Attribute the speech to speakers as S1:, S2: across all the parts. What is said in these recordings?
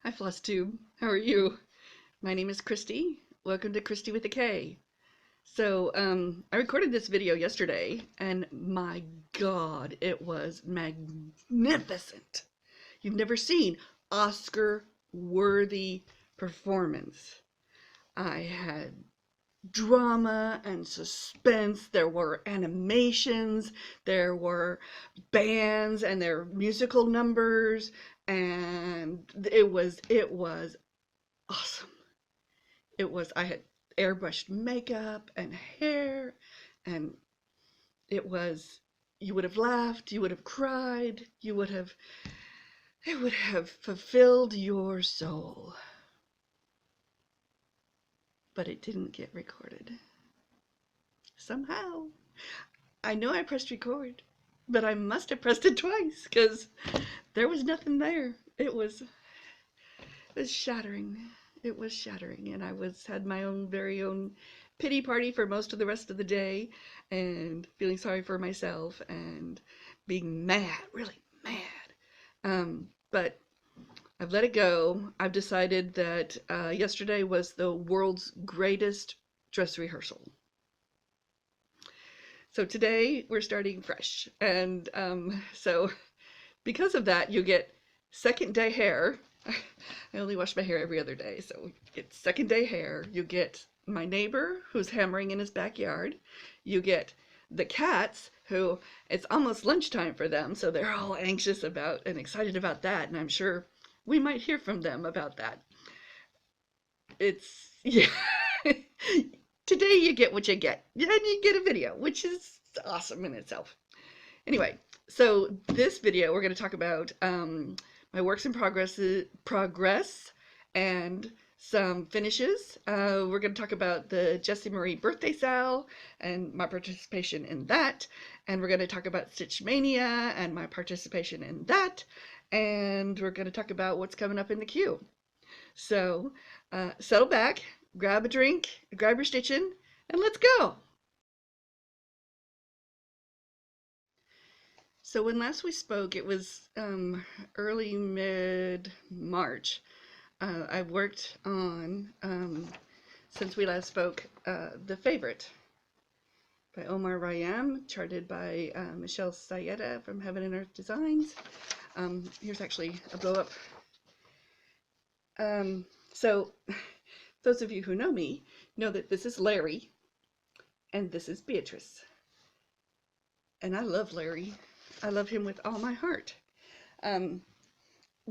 S1: Hi Flosstube, how are you? My name is Christy. Welcome to Christy with a K. I recorded this video yesterday and my God, it was magnificent. You've never seen Oscar-worthy performance. I had drama and suspense. There were animations, there were bands and their musical numbers, and it was awesome. I had airbrushed makeup and hair, and you would have laughed, you would have cried, it would have fulfilled your soul. But it didn't get recorded. Somehow. I know I pressed record, but I must have pressed it twice because there was nothing there. It was shattering. It was shattering, and I had my very own pity party for most of the rest of the day, and feeling sorry for myself and being mad, really mad. But I've let it go. I've decided that yesterday was the world's greatest dress rehearsal. So today we're starting fresh, and so because of that, you get second day hair. I only wash my hair every other day, so you get second day hair. You get my neighbor who's hammering in his backyard. You get the cats who it's almost lunchtime for them, so they're all anxious about and excited about that, and I'm sure we might hear from them about that. Yeah. Today you get what you get, and you get a video, which is awesome in itself. Anyway, so this video we're going to talk about my works in progress and some finishes. We're going to talk about the Jessie Marie birthday SAL and my participation in that, and we're going to talk about Stitch Mania and my participation in that, and we're going to talk about what's coming up in the queue. So settle back, grab a drink, grab your stitching, and let's go. So when last we spoke, it was early mid-March. I've worked on, since we last spoke, The Favorite by Omar Khayyam, charted by Michelle Sayeda from Heaven and Earth Designs. Here's actually a blow-up. So those of you who know me know that this is Larry and this is Beatrice. And I love Larry. I love him with all my heart.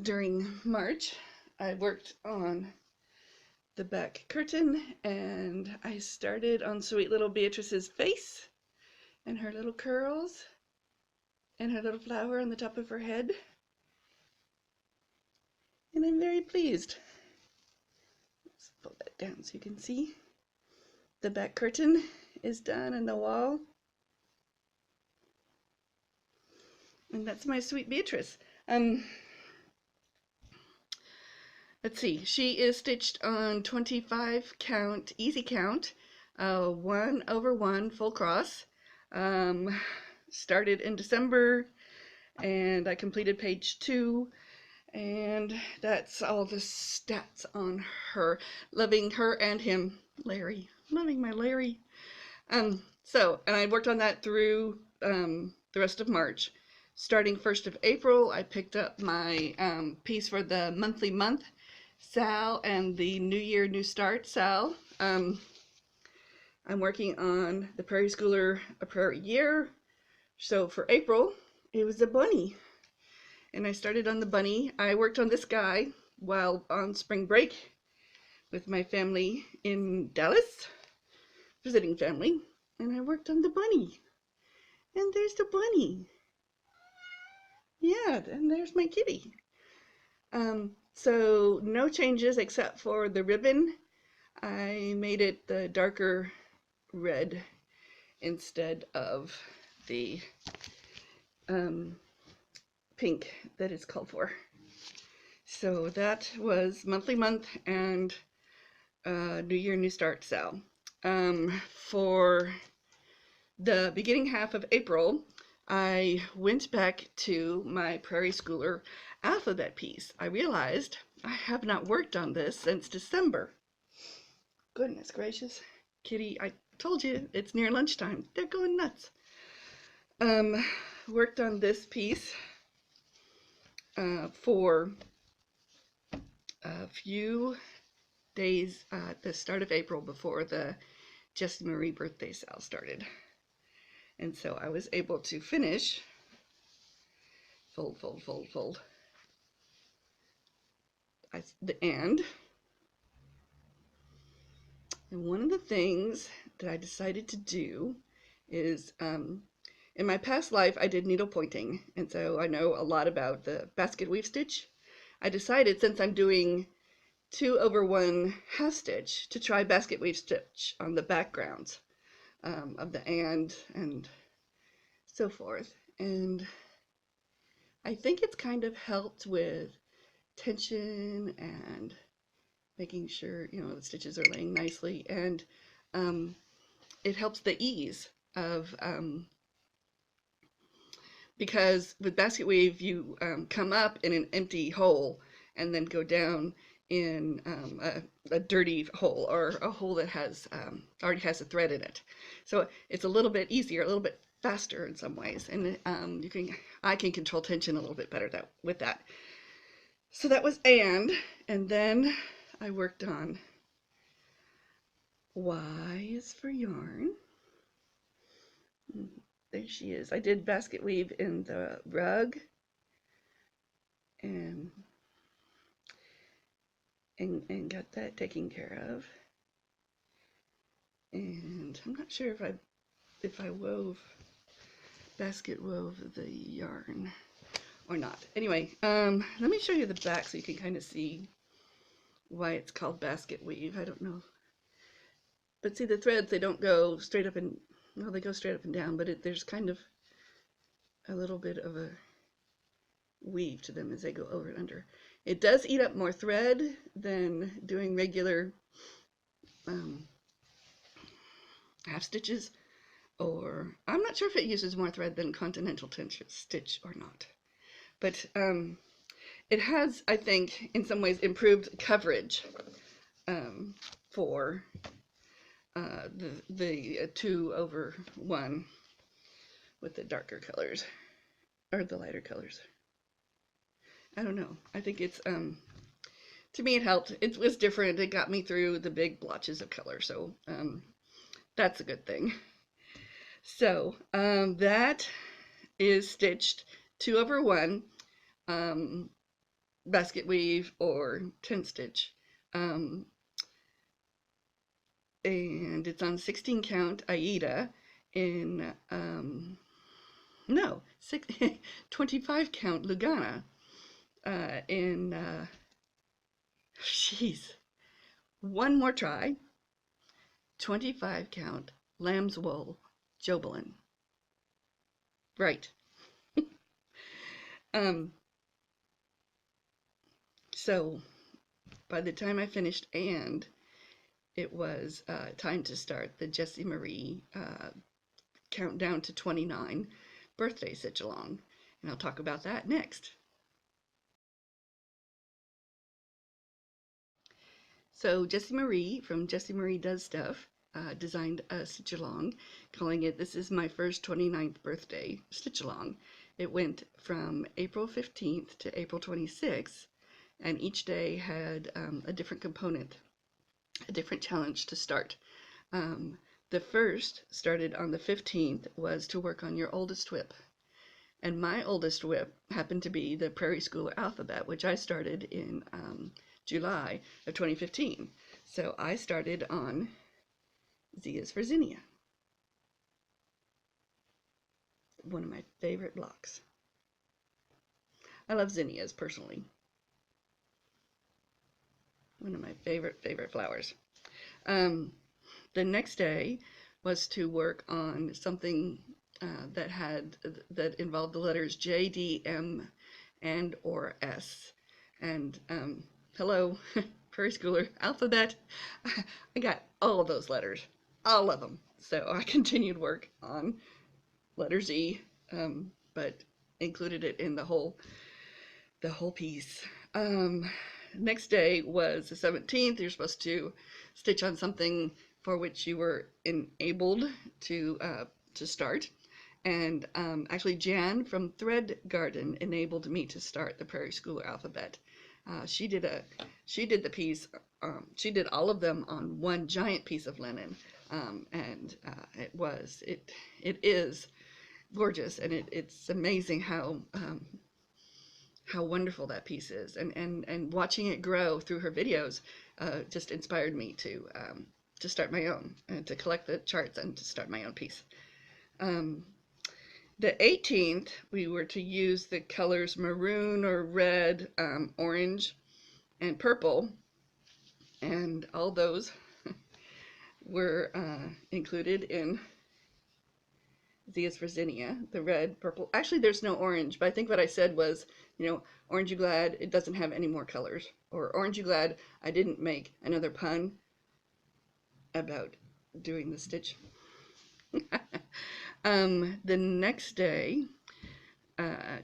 S1: During March, I worked on the back curtain, and I started on sweet little Beatrice's face and her little curls and her little flower on the top of her head. And I'm very pleased. Let's pull that down so you can see. The back curtain is done in the wall. And that's my sweet Beatrice. Let's see, she is stitched on 25 count, easy count, 1/1 full cross. Started in December, and I completed page 2, and that's all the stats on her. Loving her and him, Larry. Loving my Larry. And I worked on that through the rest of March. Starting 1st of April, I picked up my piece for the monthly month SAL and the New Year, New Start SAL. I'm working on the Prairie Schooler A Prairie Year. So for April, it was a bunny. And I started on the bunny. I worked on this guy while on spring break with my family in Dallas, visiting family. And I worked on the bunny. And there's the bunny. Yeah, and there's my kitty. So no changes except for the ribbon. I made it the darker red instead of the pink that is called for. So that was monthly month and New Year, New Start SAL. For the beginning half of April, I went back to my Prairie Schooler alphabet piece. I realized I have not worked on this since December. Goodness gracious. Kitty, I told you it's near lunchtime. They're going nuts. Worked on this piece for a few days at the start of April before the Jessie Marie birthday sale started. And so I was able to finish, fold, fold, fold, fold, and one of the things that I decided to do is, in my past life, I did needle pointing, and so I know a lot about the basket weave stitch. I decided, since I'm doing 2/1 half stitch, to try basket weave stitch on the backgrounds of the and so forth. And I think it's kind of helped with tension and making sure, you know, the stitches are laying nicely, and it helps the ease of, because with basket weave you come up in an empty hole and then go down in a dirty hole, or a hole that has already has a thread in it. So it's a little bit easier, a little bit faster in some ways, and I can control tension a little bit better with that. So that was and then I worked on Y is for yarn. There she is. I did basket weave in the rug and got that taken care of. And I'm not sure if I basket wove the yarn or not. Anyway, let me show you the back so you can kind of see why it's called basket weave. I don't know. But see, the threads, they don't go straight up and, well, they go straight up and down, but there's kind of a little bit of a weave to them as they go over and under. It does eat up more thread than doing regular half stitches, or I'm not sure if it uses more thread than continental stitch or not. But it has, I think, in some ways improved coverage for the 2/1 with the darker colors or the lighter colors. I don't know. I think it's to me it helped. It was different. It got me through the big blotches of color, so that's a good thing. So that is stitched 2/1 basket weave or 10 stitch, and it's on 16 count Aida in 25 count Lugana in one more try, 25 count lamb's wool Jobelin. Right. So by the time I finished, and it was time to start the Jessie Marie countdown to 29 birthday stitch along, and I'll talk about that next. So Jessie Marie from Jessie Marie Does Stuff designed a stitch along, calling it "This is my first 29th birthday stitch along." It went from April 15th to April 26th, and each day had a different component, a different challenge to start. The first started on the 15th, was to work on your oldest WIP. And my oldest WIP happened to be the Prairie Schooler alphabet, which I started in July of 2015. So I started on Z is for Zinnia, one of my favorite blocks. I love zinnias personally. One of my favorite flowers. The next day was to work on something that involved the letters J, D, M, and or S. And hello, Prairie Schooler alphabet. I got all of those letters, all of them. So I continued work on letter Z, but included it in the whole piece. next day was the 17th. You're supposed to stitch on something for which you were enabled to start. And actually, Jan from Thread Garden enabled me to start the Prairie School alphabet. She did the piece. She did all of them on one giant piece of linen, and it is gorgeous, and it's amazing how wonderful that piece is, and watching it grow through her videos just inspired me to start my own, and to collect the charts and to start my own piece. The 18th, we were to use the colors maroon or red, orange, and purple, and all those were included in Z is for zinnia, the red, purple. Actually, there's no orange, but I think what I said was, aren't you glad it doesn't have any more colors? Or aren't you glad I didn't make another pun about doing the stitch? The next day,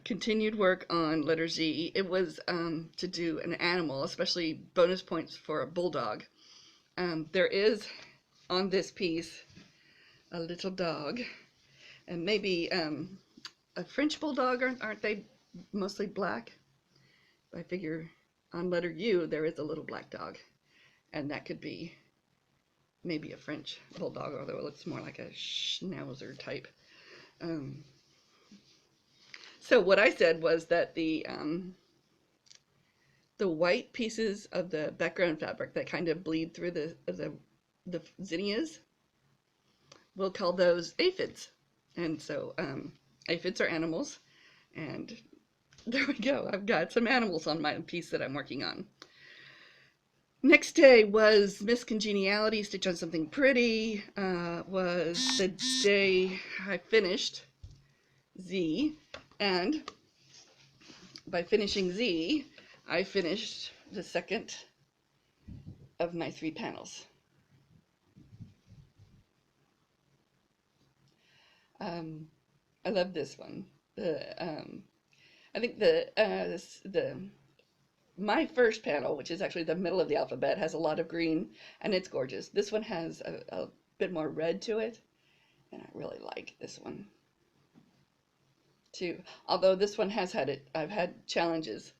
S1: continued work on letter Z. It was to do an animal, especially bonus points for a bulldog. There is on this piece a little dog, and maybe a French bulldog. Aren't they mostly black? I figure on letter U there is a little black dog, and that could be maybe a French bulldog, although it looks more like a schnauzer type. So what I said was that the white pieces of the background fabric that kind of bleed through the zinnias, we'll call those aphids. And so aphids are animals, and there we go. I've got some animals on my piece that I'm working on. Next day was Miss Congeniality, Stitch on Something Pretty, was the day I finished Z, and by finishing Z, I finished the second of my 3 panels. I love this one. I think my first panel, which is actually the middle of the alphabet, has a lot of green, and it's gorgeous. This one has a bit more red to it, and I really like this one too. Although this one has I've had challenges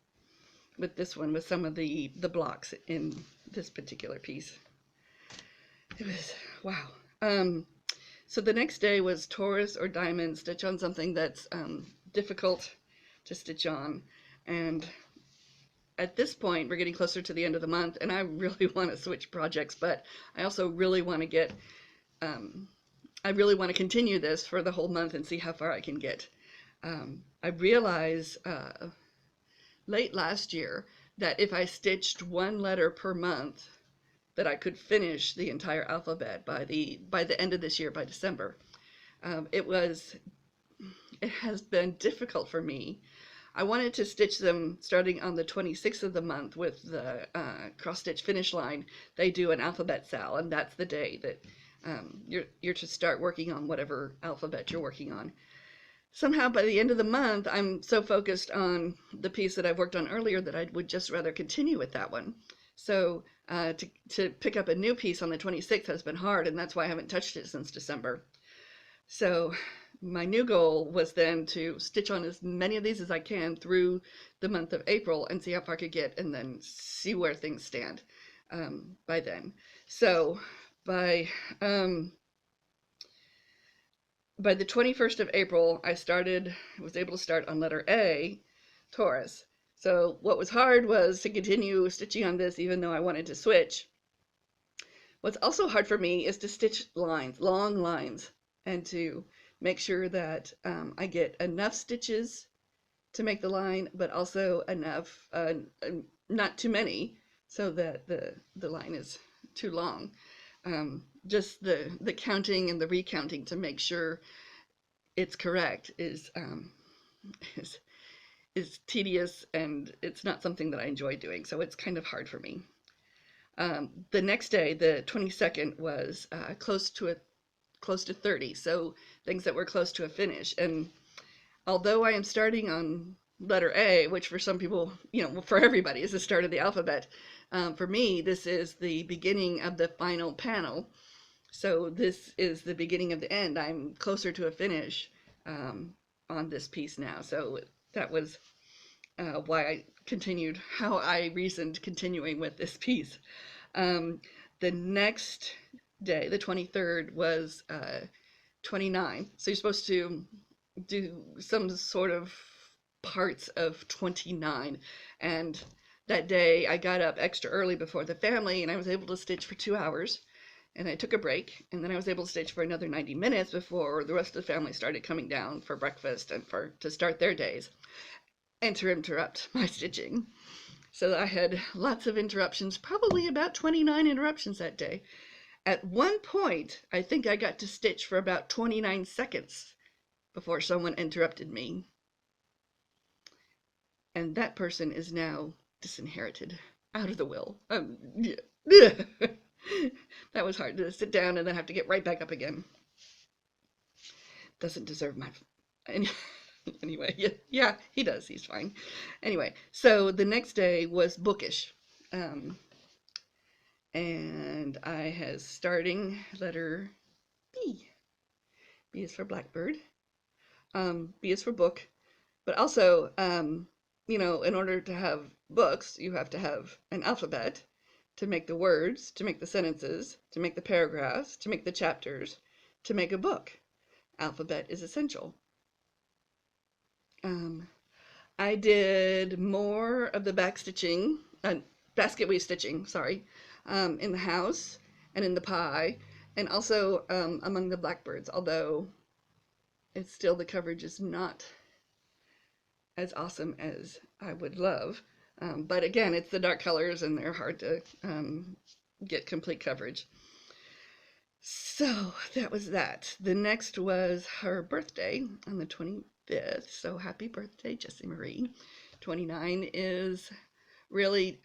S1: with this one, with some of the blocks in this particular piece. It was, wow. So the next day was Taurus or Diamond, stitch on something that's difficult to stitch on. And at this point, we're getting closer to the end of the month, and I really want to switch projects, but I also really want to get, I really want to continue this for the whole month and see how far I can get. I realized late last year that if I stitched 1 letter per month, that I could finish the entire alphabet by the end of this year, by December. It has been difficult for me. I wanted to stitch them starting on the 26th of the month with the cross stitch finish line. They do an alphabet SAL, and that's the day that you're to start working on whatever alphabet you're working on. Somehow by the end of the month, I'm so focused on the piece that I've worked on earlier that I would just rather continue with that one. So to pick up a new piece on the 26th has been hard, and that's why I haven't touched it since December. So my new goal was then to stitch on as many of these as I can through the month of April and see how far I could get, and then see where things stand by then. So by the 21st of April, I was able to start on letter A, Taurus. So what was hard was to continue stitching on this even though I wanted to switch. What's also hard for me is to stitch lines, long lines, and to make sure that I get enough stitches to make the line, but also enough, not too many, so that the line is too long. Just the counting and the recounting to make sure it's correct is tedious, and it's not something that I enjoy doing, so it's kind of hard for me. The next day, the 22nd, was close to 30, so things that were close to a finish. And although I am starting on letter A, which for some people, for everybody is the start of the alphabet. For me, this is the beginning of the final panel. So this is the beginning of the end. I'm closer to a finish on this piece now. So that was why I continued, how I reasoned continuing with this piece. The next day, the 23rd, was 29. So you're supposed to do some sort of parts of 29. And that day I got up extra early before the family and I was able to stitch for 2 hours. And I took a break, and then I was able to stitch for another 90 minutes before the rest of the family started coming down for breakfast and to start their days, and to interrupt my stitching. So I had lots of interruptions, probably about 29 interruptions that day. At one point, I think I got to stitch for about 29 seconds before someone interrupted me. And that person is now disinherited, out of the will. Yeah. That was hard to sit down and then have to get right back up again. Doesn't deserve my... Anyway, yeah, he does. He's fine. Anyway, so the next day was bookish. And I has starting letter B. B is for blackbird. B is for book. But also, in order to have books, you have to have an alphabet to make the words, to make the sentences, to make the paragraphs, to make the chapters, to make a book. Alphabet is essential. I did more of the backstitching, basket weave stitching, sorry, in the house and in the pie, and also among the blackbirds, although it's still, the coverage is not as awesome as I would love. But again, it's the dark colors and they're hard to get complete coverage. So that was that. The next was her birthday on the 25th. So happy birthday, Jessie Marie. 29 is really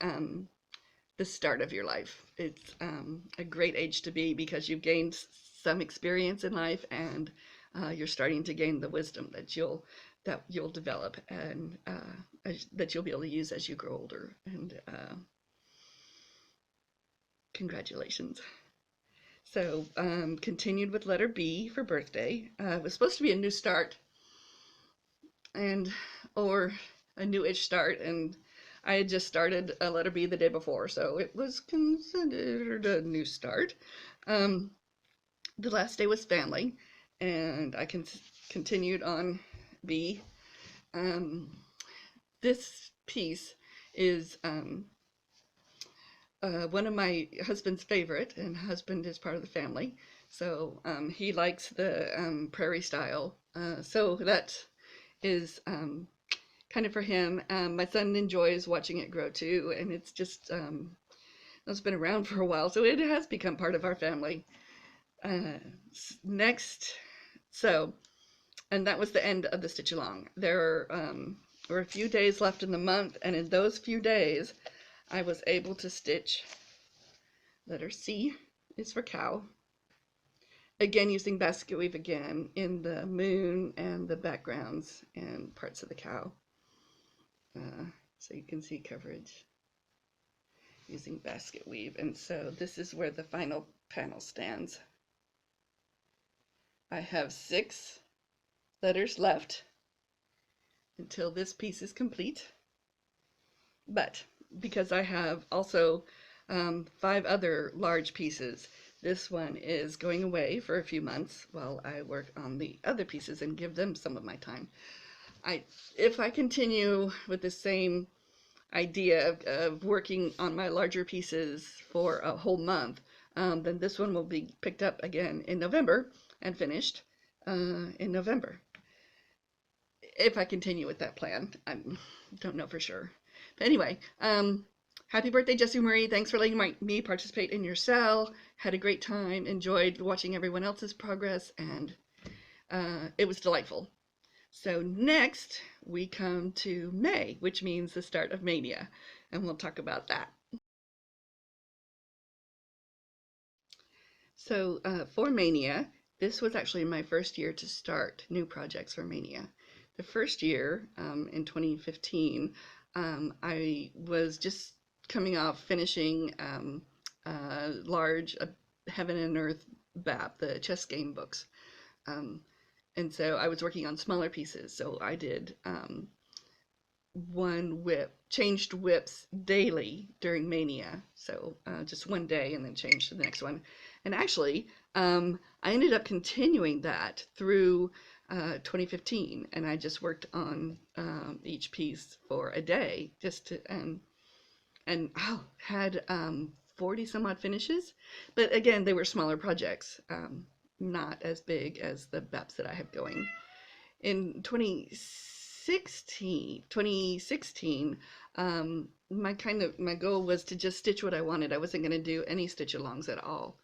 S1: the start of your life. It's a great age to be because you've gained some experience in life and you're starting to gain the wisdom that you'll develop and that you'll be able to use as you grow older. And congratulations. So continued with letter B for birthday. It was supposed to be a new start or a new-ish start, and I had just started a letter B the day before, so it was considered a new start. The last day was family, and I continued on B. This piece is one of my husband's favorite, and husband is part of the family, so he likes the prairie style, so that is kind of for him. My son enjoys watching it grow too, and it's just it's been around for a while, so it has become part of our family. Next, and that was the end of the stitch along. There were a few days left in the month, and in those few days I was able to stitch letter C is for cow. Again, using basket weave again in the moon and the backgrounds and parts of the cow. So you can see coverage using basket weave. And so this is where the final panel stands. I have 6 letters left until this piece is complete. But because I have also 5 other large pieces, this one is going away for a few months while I work on the other pieces and give them some of my time. If I continue with the same idea of working on my larger pieces for a whole month, then this one will be picked up again in November and finished in November. If I continue with that plan, I don't know for sure. But anyway, happy birthday, Jessie Marie. Thanks for letting me participate in your SAL. Had a great time, enjoyed watching everyone else's progress, and it was delightful. So next we come to May, which means the start of Mania, and we'll talk about that. So for Mania, this was actually my first year to start new projects for Mania. the first year, in 2015, I was just coming off finishing large Heaven and Earth BAP, the chess game books. Um, and so I was working on smaller pieces. So I did one whip, changed whips daily during Mania. So just one day and then changed to the next one. And actually, I ended up continuing that through 2015, and I just worked on each piece for a day, just to and had 40 some odd finishes. But again, they were smaller projects, not as big as the BEPs that I have going. In 2016, my goal was to just stitch what I wanted. I wasn't going to do any stitch alongs at all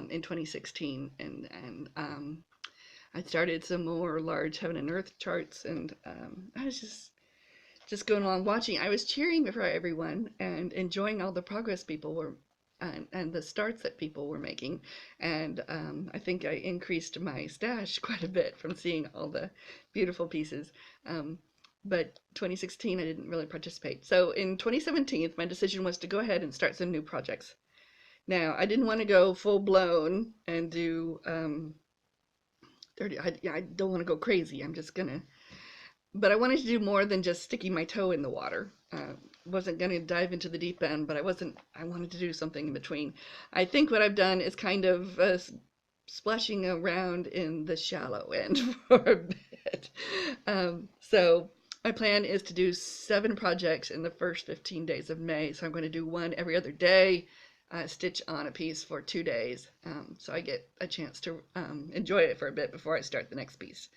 S1: in 2016, and I started some more large Heaven and Earth charts, and I was just going along watching. I was cheering for everyone and enjoying all the progress people were and the starts that people were making. And I think I increased my stash quite a bit from seeing all the beautiful pieces. But 2016, I didn't really participate. So in 2017, my decision was to go ahead and start some new projects. Now, I didn't want to go full blown and do 30. I don't want to go crazy. I'm just going to, but I wanted to do more than just sticking my toe in the water. Wasn't going to dive into the deep end, but I wanted to do something in between. I think what I've done is kind of splashing around in the shallow end for a bit. So my plan is to do 7 projects in the first 15 days of May. So I'm going to do one every other day, stitch on a piece for 2 days. So I get a chance to enjoy it for a bit before I start the next piece.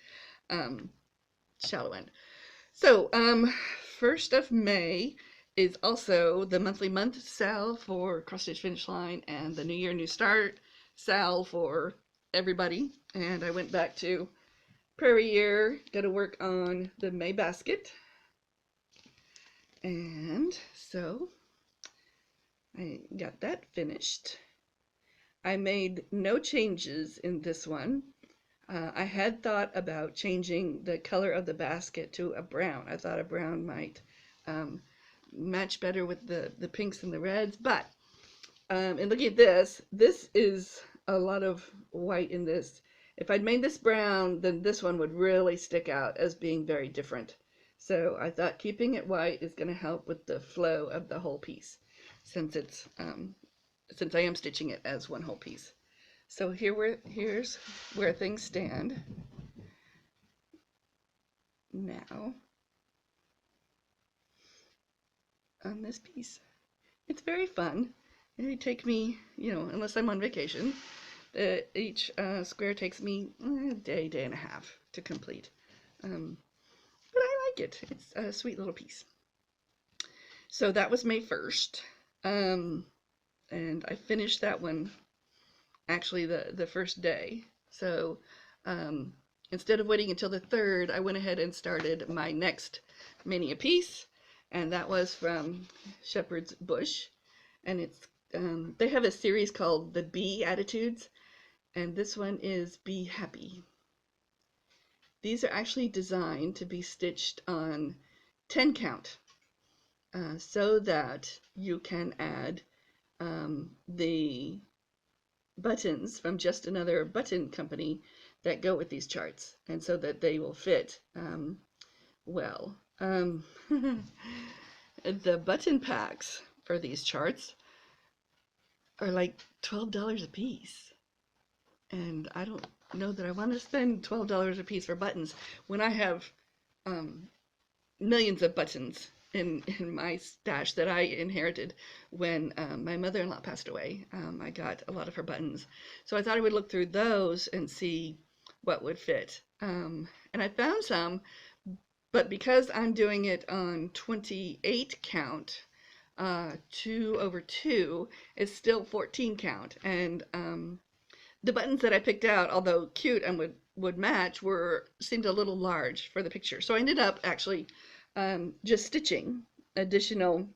S1: Shallow end. So 1st of May is also the monthly month SAL for Cross Stitch Finish Line, and the New Year New Start SAL for everybody. And I went back to Prairie Year, got to work on the May basket. And so I got that finished. I made no changes in this one. I had thought about changing the color of the basket to a brown. I thought a brown might match better with the pinks and the reds, but and looking at this is a lot of white in this. If I'd made this brown, then this one would really stick out as being very different. So I thought keeping it white is going to help with the flow of the whole piece, since it's since I am stitching it as one whole piece. So here's where things stand now on this piece. It's very fun. It take me, unless I'm on vacation, each square takes me a day and a half to complete. But I like it. It's a sweet little piece. So that was May 1st. And I finished that one actually the first day. So instead of waiting until the 3rd, I went ahead and started my next mini piece, and that was from Shepherd's Bush. And it's they have a series called the Bee Attitudes, and this one is Be Happy. These are actually designed to be stitched on 10 count, so that you can add the buttons from Just Another Button Company that go with these charts, and so that they will fit well. The button packs for these charts are like $12 a piece, and I don't know that I want to spend $12 a piece for buttons when I have millions of buttons in my stash that I inherited when my mother-in-law passed away. I got a lot of her buttons, so I thought I would look through those and see what would fit. And I found some, but because I'm doing it on 28 count, 2/2 is still 14 count, and the buttons that I picked out, although cute and would match, seemed a little large for the picture. So I ended up actually just stitching additional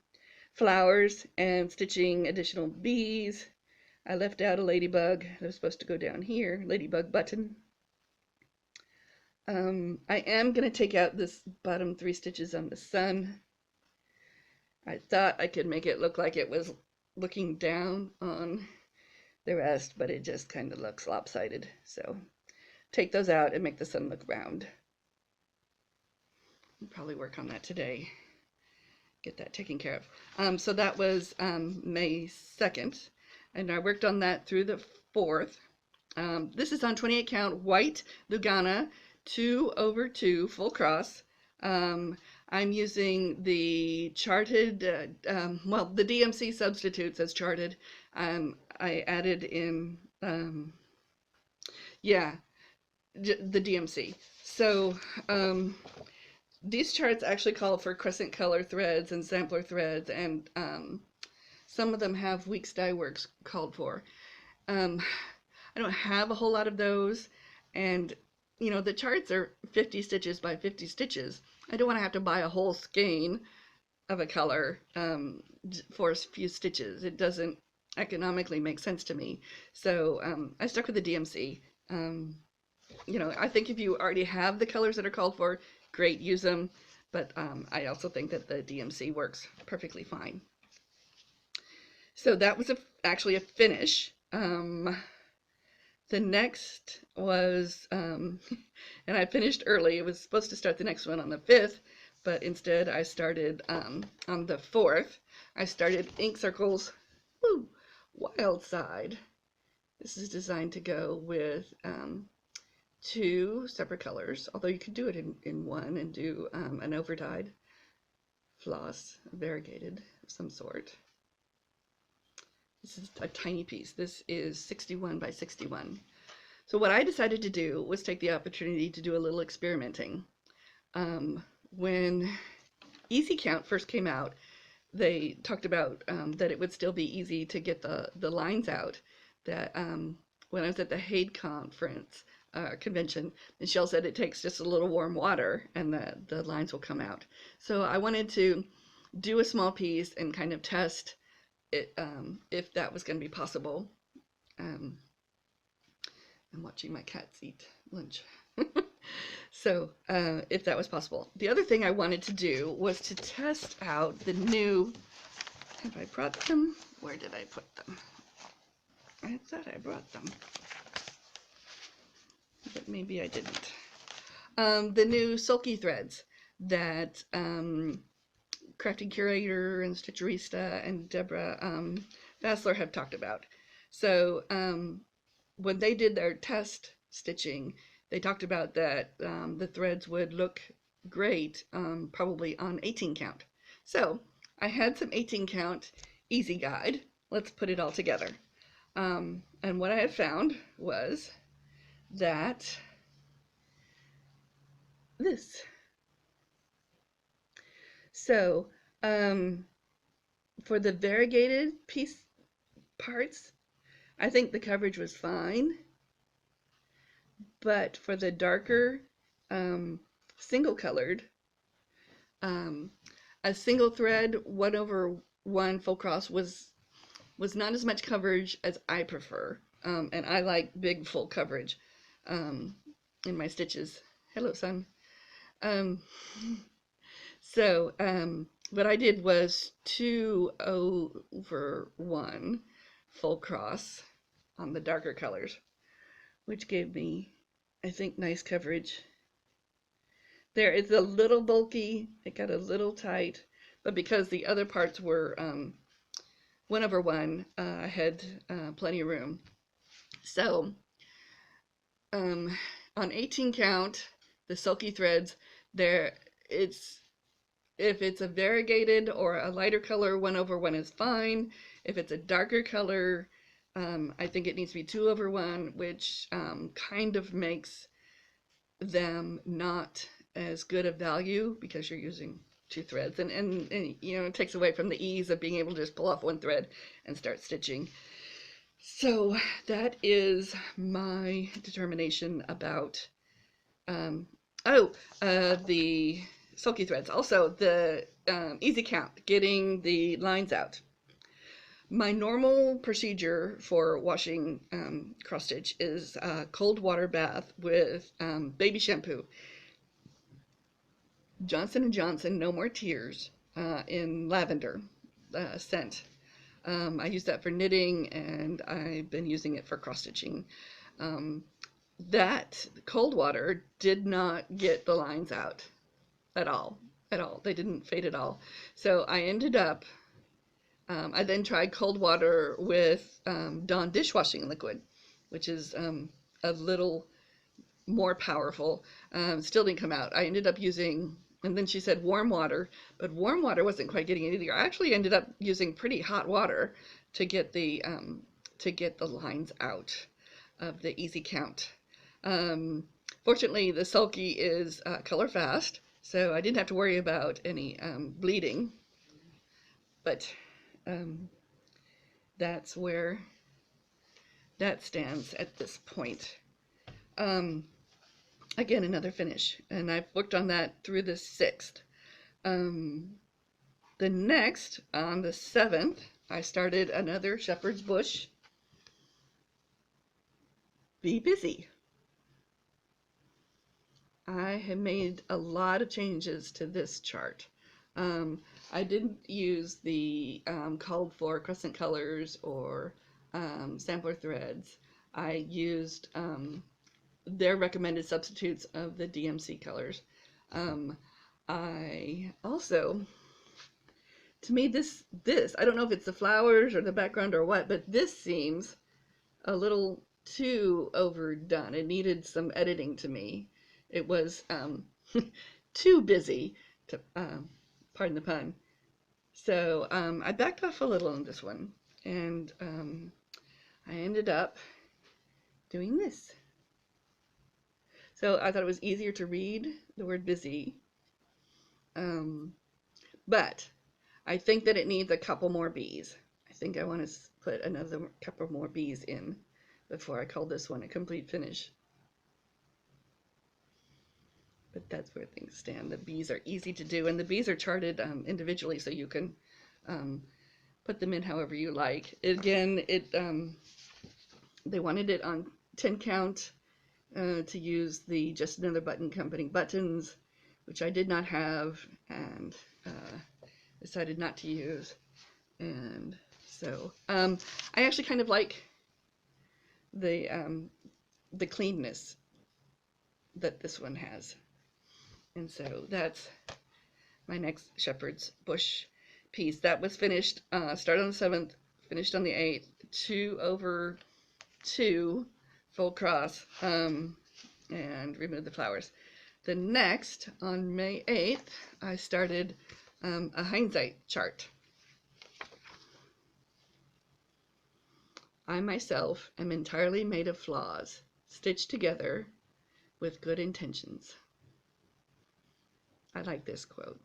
S1: flowers and stitching additional bees. I left out a ladybug that was supposed to go down here, ladybug button. I am going to take out this bottom 3 stitches on the sun. I thought I could make it look like it was looking down on the rest, but it just kind of looks lopsided. So take those out and make the sun look round. I'll probably work on that today. Get that taken care of. So that was May 2nd, and I worked on that through the 4th. This is on 28 count white Lugana 2/2 full cross. I'm using the charted, well, the DMC substitutes as charted. I added in, yeah, the DMC. So these charts actually call for crescent color threads and sampler threads, and some of them have Weeks Dye Works called for. I don't have a whole lot of those, and you know, the charts are 50 stitches by 50 stitches. I don't want to have to buy a whole skein of a color for a few stitches. It doesn't economically make sense to me. So I stuck with the DMC. You know, I think if you already have the colors that are called for, great, use them. But I also think that the DMC works perfectly fine. So that was actually a finish. The next was, and I finished early. It was supposed to start the next one on the 5th, but instead I started on the 4th. I started ink circles, woo, Wild Side. This is designed to go with 2 separate colors, although you could do it in one and do an overdyed floss, variegated of some sort. This is a tiny piece. This is 61 by 61. So what I decided to do was take the opportunity to do a little experimenting. When Easy Count first came out, they talked about that it would still be easy to get the lines out. That when I was at the Haid conference convention, Michelle said it takes just a little warm water and the lines will come out. So I wanted to do a small piece and kind of test it, if that was going to be possible. I'm watching my cats eat lunch. So if that was possible. The other thing I wanted to do was to test out the new, have I brought them? Where did I put them? I thought I brought them, but maybe I didn't. The new sulky threads that Crafting Curator and Stitcherista and Deborah Vassler have talked about. So when they did their test stitching, they talked about that the threads would look great probably on 18 count. So I had some 18 count easy guide. Let's put it all together. And what I had found was that this. So for the variegated piece parts, I think the coverage was fine, but for the darker single colored, a single thread 1/1 full cross was not as much coverage as I prefer, and I like big full coverage in my stitches. Hello, son. So what I did was 2/1 full cross on the darker colors, which gave me, I think, nice coverage. There, it's a little bulky, it got a little tight, but because the other parts were 1/1, I had plenty of room. So on 18 count, the sulky threads, there, if it's a variegated or a lighter color, 1/1 is fine. If it's a darker color, I think it needs to be 2/1, which kind of makes them not as good a value because you're using 2 threads, and you know, it takes away from the ease of being able to just pull off 1 thread and start stitching. So that is my determination about the sulky threads. Also the easy count, getting the lines out. My normal procedure for washing cross stitch is a cold water bath with baby shampoo. Johnson & Johnson No More Tears in lavender scent. I use that for knitting, and I've been using it for cross stitching. That cold water did not get the lines out at all, at all. They didn't fade at all. So I ended up, I then tried cold water with Dawn dishwashing liquid, which is a little more powerful. Still didn't come out. I ended up using, and then she said warm water, but warm water wasn't quite getting it either. I actually ended up using pretty hot water to get the lines out of the easy count. Fortunately, the sulky is color fast, so I didn't have to worry about any bleeding. But that's where that stands at this point. Again, another finish, and I've worked on that through the 6th. The next, on the 7th, I started another shepherd's bush. Be busy. I have made a lot of changes to this chart. I didn't use the called for crescent colors or sampler threads. I used their recommended substitutes of the DMC colors. I also, to me, this, I don't know if it's the flowers or the background or what, but this seems a little too overdone. It needed some editing to me. It was too busy, to pardon the pun. So I backed off a little on this one, and I ended up doing this. So I thought it was easier to read the word busy, but I think that it needs a couple more bees. I think I want to put another couple more bees in before I call this one a complete finish. But that's where things stand. The bees are easy to do, and the bees are charted individually, so you can put them in however you like. Again, they wanted it on 10 count to use the Just Another Button Company buttons, which I did not have, and decided not to use. And so I actually kind of like the cleanness that this one has. And so that's my next shepherd's bush piece. That was finished, started on the 7th, finished on the 8th, 2 over 2 full cross, and removed the flowers. The next, on May 8th, I started a hindsight chart. I myself am entirely made of flaws, stitched together with good intentions. I like this quote.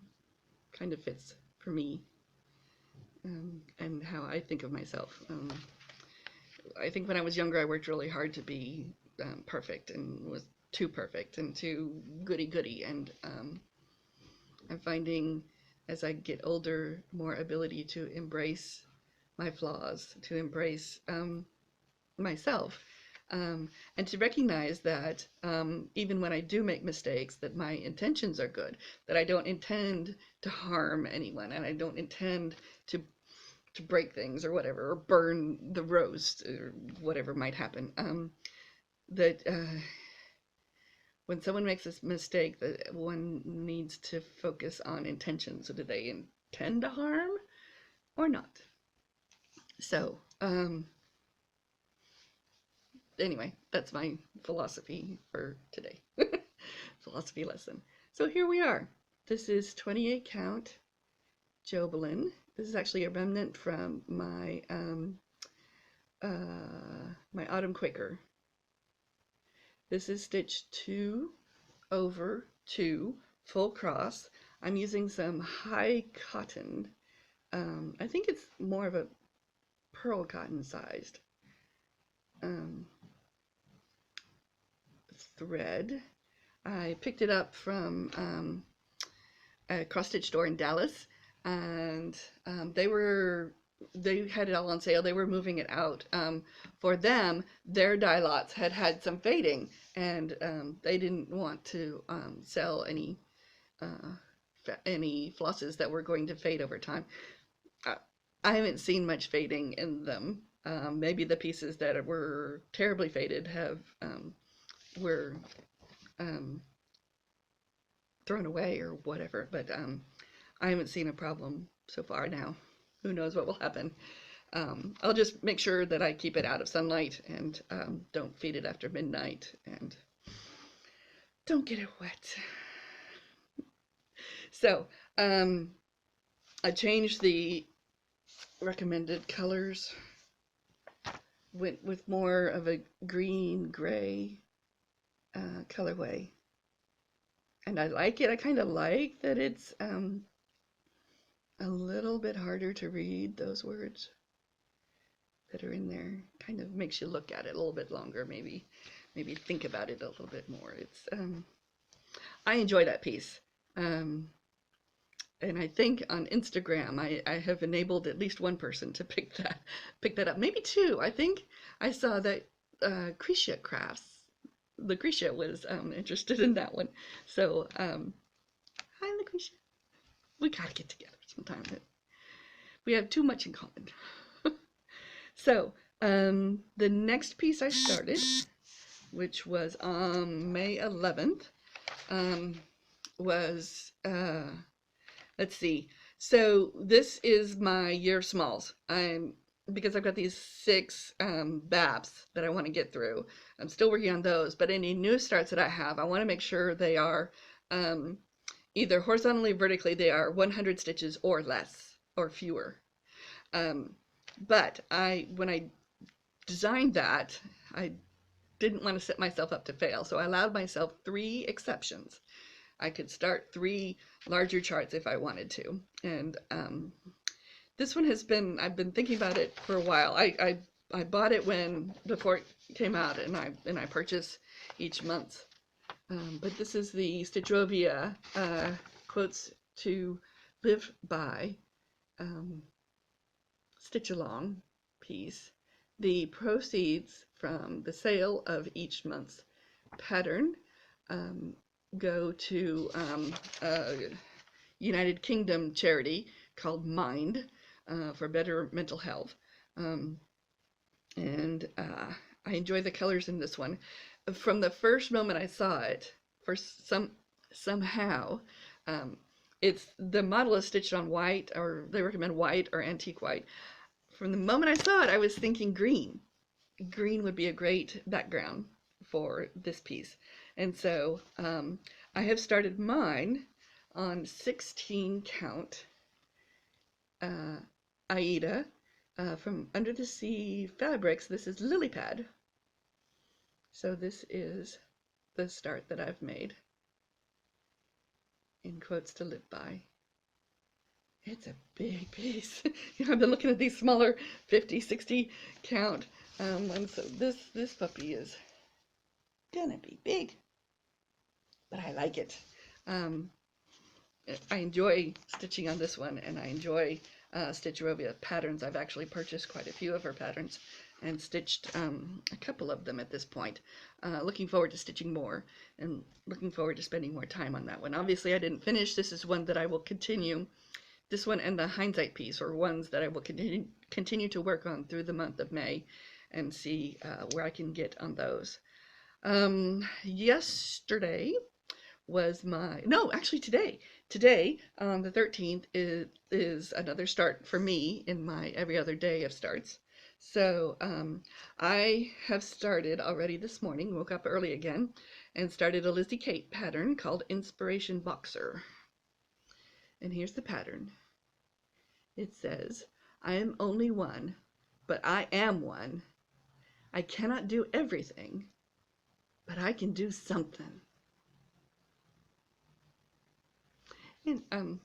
S1: Kind of fits for me and how I think of myself. I think when I was younger, I worked really hard to be perfect, and was too perfect and too goody-goody. And I'm finding, as I get older, more ability to embrace my flaws, to embrace myself. And to recognize that even when I do make mistakes, that my intentions are good, that I don't intend to harm anyone, and I don't intend to break things or whatever, or burn the roast, or whatever might happen. That when someone makes this mistake, that one needs to focus on intention. So do they intend to harm or not? So anyway, that's my philosophy for today. Philosophy lesson. So here we are. This is 28 count Jobelin. This is actually a remnant from my my Autumn Quaker. This is stitch 2 over 2 full cross. I'm using some high cotton. I think it's more of a pearl cotton sized thread. I picked it up from a cross stitch store in Dallas, and they were they had it all on sale. They were moving it out. For them, their dye lots had had some fading, and they didn't want to sell uh, any flosses that were going to fade over time. I, I haven't seen much fading in them. Maybe the pieces that were terribly faded have were um, thrown away or whatever, but I haven't seen a problem so far. Now, who knows what will happen? I'll just make sure that I keep it out of sunlight and don't feed it after midnight and don't get it wet. So I changed the recommended colors, went with more of a green gray colorway, and I like it. I kind of like that it's a little bit harder to read those words that are in there. Kind of makes you look at it a little bit longer, maybe think about it a little bit more. It's I enjoy that piece. And I think on Instagram I have enabled at least one person to pick that up. Maybe two. I think I saw that Cretia Crafts, Lucretia was interested in that one. So hi Lucretia. We gotta get together sometime. We have too much in common. So the next piece I started, which was on May 11th, was let's see. So this is my year smalls. Because I've got these 6 BAPs that I want to get through. I'm still working on those, but any new starts that I have, I want to make sure they are either horizontally or vertically, they are 100 stitches or less or fewer. But when I designed that, I didn't want to set myself up to fail, so I allowed myself 3 exceptions. I could start 3 larger charts if I wanted to, and this one has been, I've been thinking about it for a while. I bought it before it came out, and I purchase each month. But this is the Stitchovia quotes to live by stitch along piece. The proceeds from the sale of each month's pattern go to a United Kingdom charity called Mind for better mental health. And I enjoy the colors in this one. From the first moment I saw it, somehow, it's the model is stitched on white, or they recommend white or antique white. From the moment I saw it, I was thinking green. Green would be a great background for this piece. And so I have started mine on 16 count Aida from Under the Sea Fabrics. This is Lily Pad. So this is the start that I've made in quotes to live by. It's a big piece. I've been looking at these smaller 50, 60 count ones. So this puppy is gonna be big, but I like it. I enjoy stitching on this one, and I enjoy Stitchovia patterns. I've actually purchased quite a few of her patterns and stitched a couple of them at this point. Looking forward to stitching more, and looking forward to spending more time on that one. Obviously I didn't finish. This is one that I will continue. This one and the hindsight piece are ones that I will continue to work on through the month of May and see where I can get on those. Yesterday was today. Today, the 13th, is another start for me in my every other day of starts. So I have started already this morning, woke up early again, and started a Lizzie Kate pattern called Inspiration Boxer. And here's the pattern. It says, I am only one, but I am one. I cannot do everything, but I can do something. And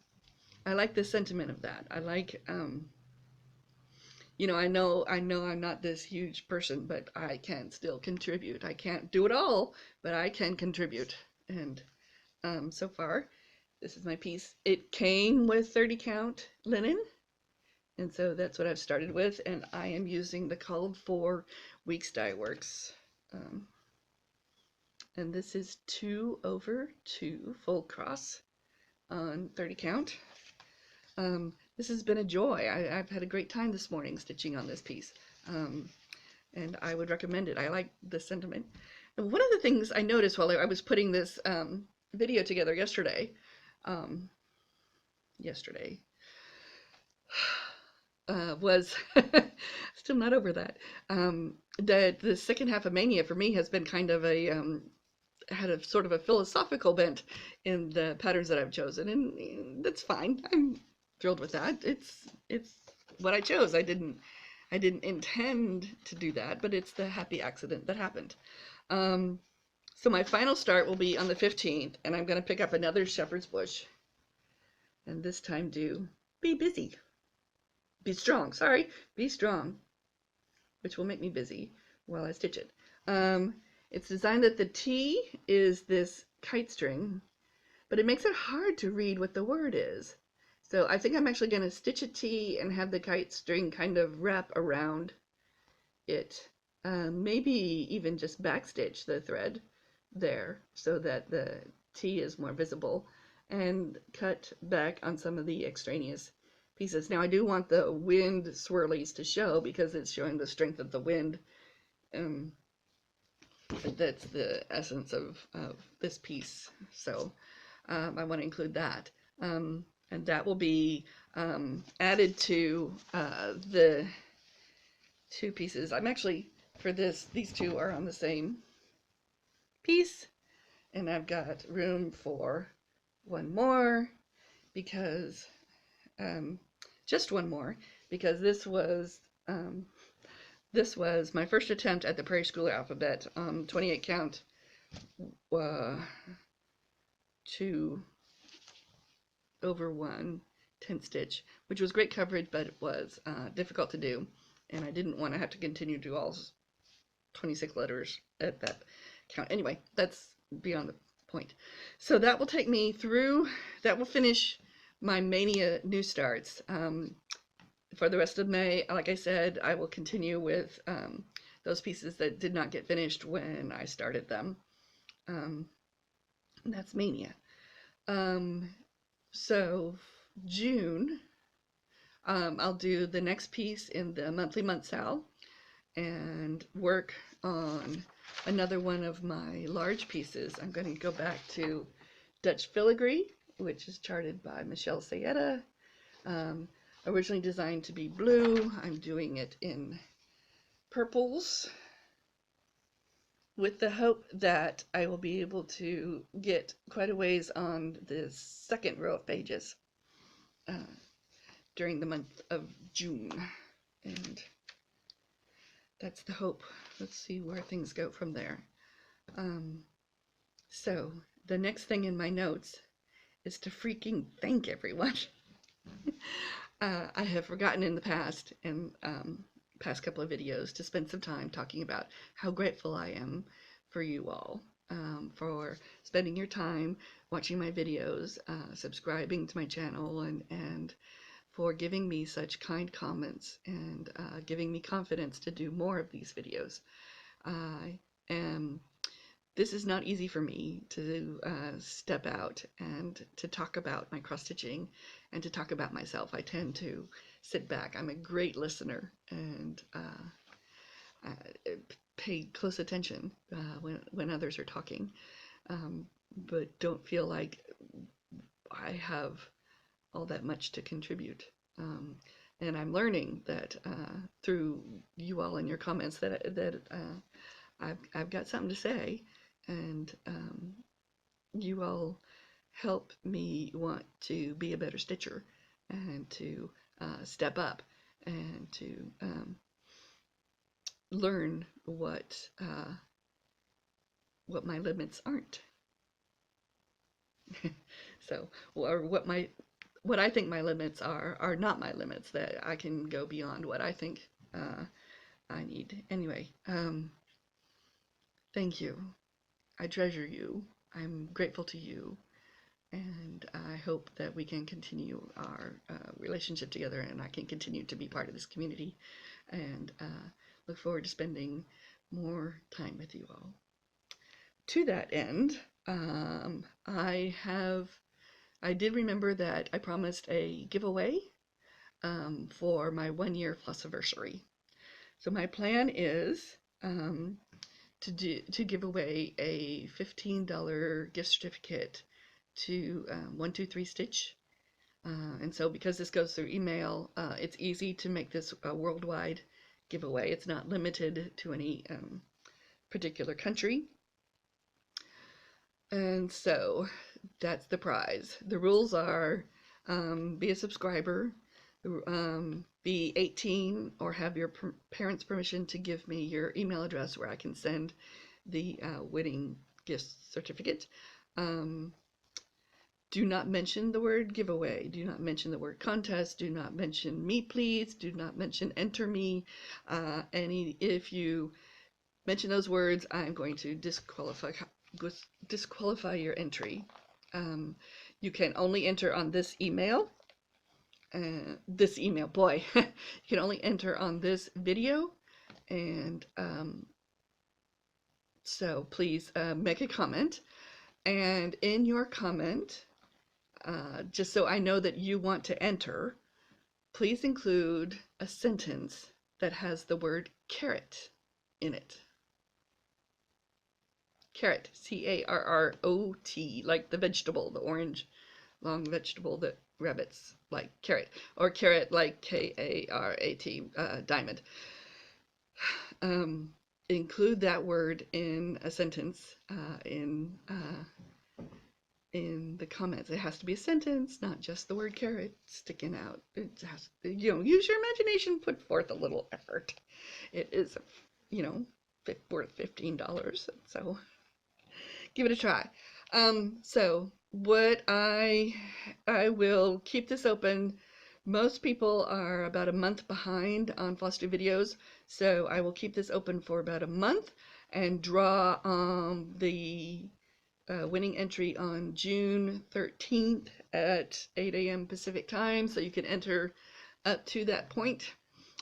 S1: I like the sentiment of that. I like, you know, I know I'm not this huge person, but I can still contribute. I can't do it all, but I can contribute. And so far, this is my piece. It came with 30 count linen, And so that's what I've started with, and I am using the called for Weeks Dye Works. And this is 2/2 full cross on 30 count. This has been a joy. I've had a great time this morning stitching on this piece. And I would recommend it. I like the sentiment. And one of the things I noticed while I was putting this video together yesterday, was still not over that. That the second half of Mania for me has been kind of a had a sort of a philosophical bent in the patterns that I've chosen, and that's fine. I'm thrilled with that. It's what I chose. I didn't intend to do that, but it's the happy accident that happened. So my final start will be on the 15th, and I'm going to pick up another shepherd's bush, and this time do be busy. Be strong, sorry, be strong, which will make me busy while I stitch it. It's designed that the T is this kite string, but it makes it hard to read what the word is. So I think I'm actually going to stitch a T and have the kite string kind of wrap around it. Maybe even just backstitch the thread there so that the T is more visible, and cut back on some of the extraneous pieces. Now I do want the wind swirlies to show because it's showing the strength of the wind. That's the essence of this piece. So I want to include that. And that will be added to the two pieces. I'm actually, for this, these two are on the same piece, and I've got room for one more because just one more, because this was my first attempt at the Prairie School alphabet, 28 count, 2/1 10 stitch, which was great coverage, but it was difficult to do, and I didn't want to have to continue to do all 26 letters at that count. Anyway, that's beyond the point. So that will take me through, that will finish my Mania new starts. For the rest of May, like I said, I will continue with those pieces that did not get finished when I started them. And that's Mania. So June, I'll do the next piece in the monthly month SAL and work on another one of my large pieces. I'm going to go back to Dutch Filigree, which is charted by Michelle Sayetta. Originally designed to be blue. I'm doing it in purples with the hope that I will be able to get quite a ways on the second row of pages during the month of June. And that's the hope. Let's see where things go from there. So the next thing in my notes is to freaking thank everyone. I have forgotten in the past, and past couple of videos, to spend some time talking about how grateful I am for you all, for spending your time watching my videos, subscribing to my channel, and for giving me such kind comments and giving me confidence to do more of these videos. This is not easy for me to step out and to talk about my cross stitching and to talk about myself. I tend to sit back. I'm a great listener and pay close attention when others are talking, but don't feel like I have all that much to contribute. And I'm learning that through you all and your comments that I've got something to say, and you all help me want to be a better stitcher and to step up and to learn what my limits aren't. So, or what I think my limits are not my limits, that I can go beyond what I think I need. Anyway, thank you. I treasure you. I'm grateful to you, and I hope that we can continue our relationship together, and I can continue to be part of this community, and look forward to spending more time with you all. To that end, I did remember that I promised a giveaway for my 1-year Flossiversary. So my plan is to give away a $15 gift certificate to 123 Stitch. And so because this goes through email, it's easy to make this a worldwide giveaway. It's not limited to any particular country. And so that's the prize. The rules are be a subscriber, be 18 or have your parents' permission to give me your email address where I can send the winning gift certificate. Do not mention the word giveaway. Do not mention the word contest. Do not mention me, please. Do not mention enter me. If you mention those words, I'm going to disqualify your entry. You can only enter on this email. Boy, you can only enter on this video, and so please make a comment, and in your comment, just so I know that you want to enter, please include a sentence that has the word carrot in it. Carrot, C-A-R-R-O-T, like the vegetable, the orange long vegetable that rabbits like, carrot, or carrot like K-A-R-A-T, diamond. Include that word in a sentence in the comments. It has to be a sentence, not just the word carrot sticking out. It has, use your imagination, put forth a little effort. It is, worth $15, so give it a try. So what I will keep this open. Most people are about a month behind on Flosstube videos, so I will keep this open for about a month and draw the winning entry on June 13th at 8 a.m. Pacific time, so you can enter up to that point.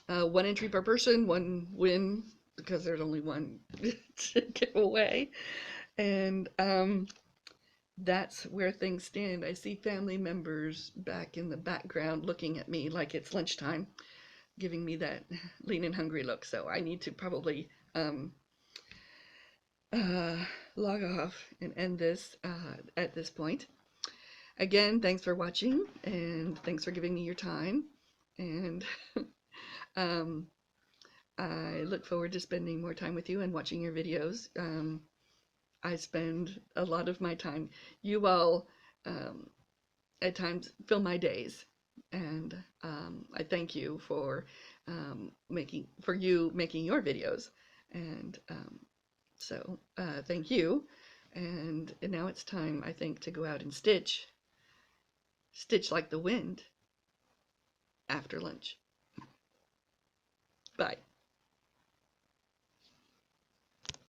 S1: 1 entry per person, 1 win, because there's only 1 to give away. And that's where things stand. I see family members back in the background looking at me like it's lunchtime, giving me that lean and hungry look. So I need to probably log off and end this at this point. Again, thanks for watching, and thanks for giving me your time. And I look forward to spending more time with you and watching your videos. I spend a lot of my time. You all at times fill my days, and I thank you for making your videos, and so thank you. And now it's time, I think, to go out and stitch like the wind after lunch. Bye.